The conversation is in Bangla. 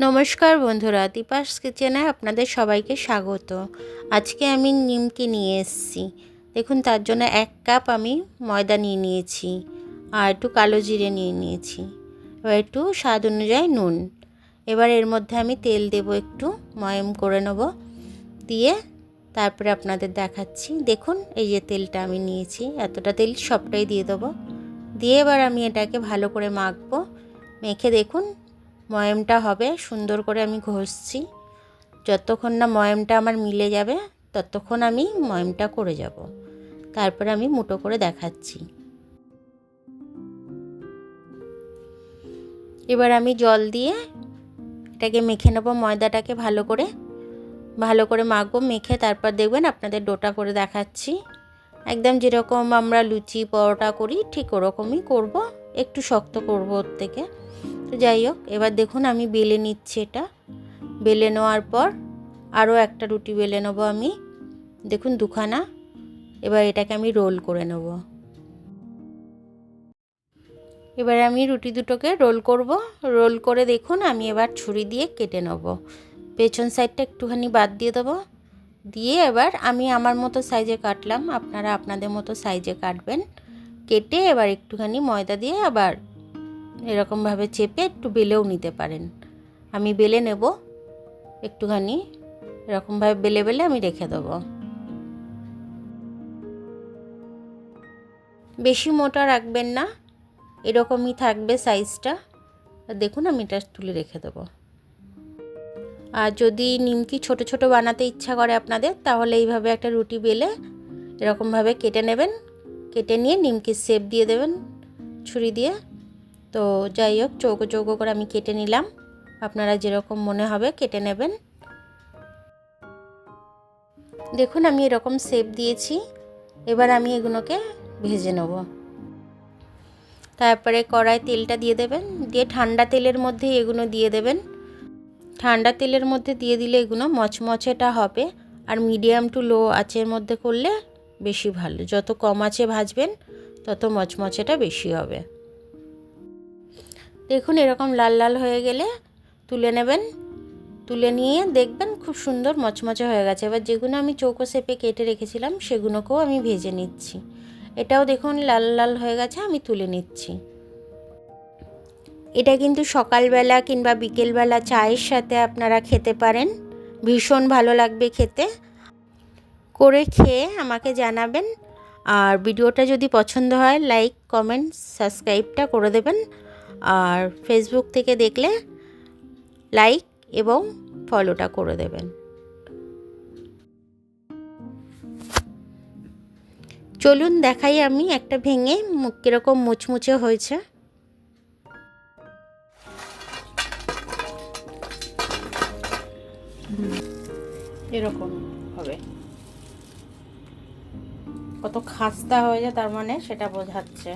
নমস্কার বন্ধুরা, দীপাস কিচেনে আপনাদের সবাইকে স্বাগত। আজকে আমি নিমকি নিয়ে এসেছি। দেখুন, তার জন্য 1 কাপ আমি ময়দা নিয়ে নিয়েছি আর একটু কালো জিরে নিয়ে নিয়েছি, এবার একটু স্বাদ অনুযায়ী নুন। এবার এর মধ্যে আমি তেল দেব, একটু ময়ম করে নেব, দিয়ে তারপরে আপনাদের দেখাচ্ছি। দেখুন, এই যে তেলটা আমি নিয়েছি, এতটা তেল সবটাই দিয়ে দেবো। দিয়ে এবার আমি এটাকে ভালো করে মাখবো। মেখে দেখুন ময়মটা হবে, সুন্দর করে আমি ঘষছি। যতক্ষণ না ময়মটা আমার মিলে যাবে ততক্ষণ আমি ময়মটা করে যাব। তারপরে আমি মুঠো করে দেখাচ্ছি। এবার আমি জল দিয়ে এটাকে মেখে নেব, ময়দাটাকে ভালো করে মাখবো। মেখে তারপর দেখবেন আপনাদের ডোটা করে দেখাচ্ছি। একদম যেরকম আমরা লুচি পরোটা করি ঠিক ওরকমই করব, একটু শক্ত করব ওর থেকে। তো যাই হোক, এবার দেখুন আমি বেলে নিচ্ছি। এটা বেলে নেওয়ার পর আরও একটা রুটি বেলে নেব আমি, দেখুন দুখানা। এবার এটাকে আমি রোল করে নেব। এবার আমি রুটি দুটোকে রোল করব। রোল করে দেখুন আমি এবার ছুরি দিয়ে কেটে নেব। পেছন সাইডটা একটুখানি বাদ দিয়ে দেবো। দিয়ে এবার আমি আমার মতো সাইজে কাটলাম, আপনারা আপনাদের মতো সাইজে কাটবেন। কেটে এবার একটুখানি ময়দা দিয়ে আবার এরকমভাবে চেপে একটু বেলেও নিতে পারেন। আমি বেলে নেব একটুখানি, এরকমভাবে বেলে আমি রেখে দেবো। বেশি মোটা রাখবেন না, এরকমই থাকবে সাইজটা। দেখুন আমি এটা তুলে রেখে দেবো। আর যদি নিমকি ছোট ছোট বানাতে ইচ্ছা করে আপনাদের, তাহলে এইভাবে একটা রুটি বেলে এরকমভাবে কেটে নেবেন। কেটে নিয়ে নিমকির শেপ দিয়ে দেবেন ছুরি দিয়ে। তো যাই হোক, চৌকো চৌকো করে আমি কেটে নিলাম। আপনারা যেরকম মনে হবে কেটে নেবেন। দেখুন আমি এরকম শেপ দিয়েছি। এবার আমি এগুলোকে ভেজে নেব। তারপরে কড়াই তেলটা দিয়ে দেবেন, দিয়ে ঠান্ডা তেলের মধ্যে এগুলো দিয়ে দেবেন। ঠান্ডা তেলের মধ্যে দিয়ে দিলে এগুলো মচমচেটা হবে। আর মিডিয়াম টু লো আঁচের মধ্যে করলে বেশি ভালো। যত কম আঁচে ভাজবেন তত মচমচেটা বেশি হবে। দেখুন এরকম লাল লাল হয়ে গেলে তুলে নেবেন। তুলে নিয়ে দেখবেন খুব সুন্দর মচমচে হয়ে গেছে। এবার যেগুলো আমি চৌকো শেপে কেটে রেখেছিলাম সেগুলোকেও আমি ভেজে নিচ্ছি। এটাও দেখুন লাল লাল হয়ে গেছে, আমি তুলে নিচ্ছি। এটা কিন্তু সকালবেলা কিংবা বিকেলবেলা চায়ের সাথে আপনারা খেতে পারেন, ভীষণ ভালো লাগবে খেতে। করে খেয়ে আমাকে জানাবেন। আর ভিডিওটা যদি পছন্দ হয় লাইক কমেন্ট সাবস্ক্রাইবটা করে দেবেন। আর ফেসবুক থেকে দেখলে লাইক এবং ফলোটা করে দেবেন। চলুন দেখাই আমি একটা ভেঙে কীরকম মুচমুচে হয়েছে। এরকম হবে, কত খাস্তা হয়ে যায় তার মানে সেটা বোঝাচ্ছে।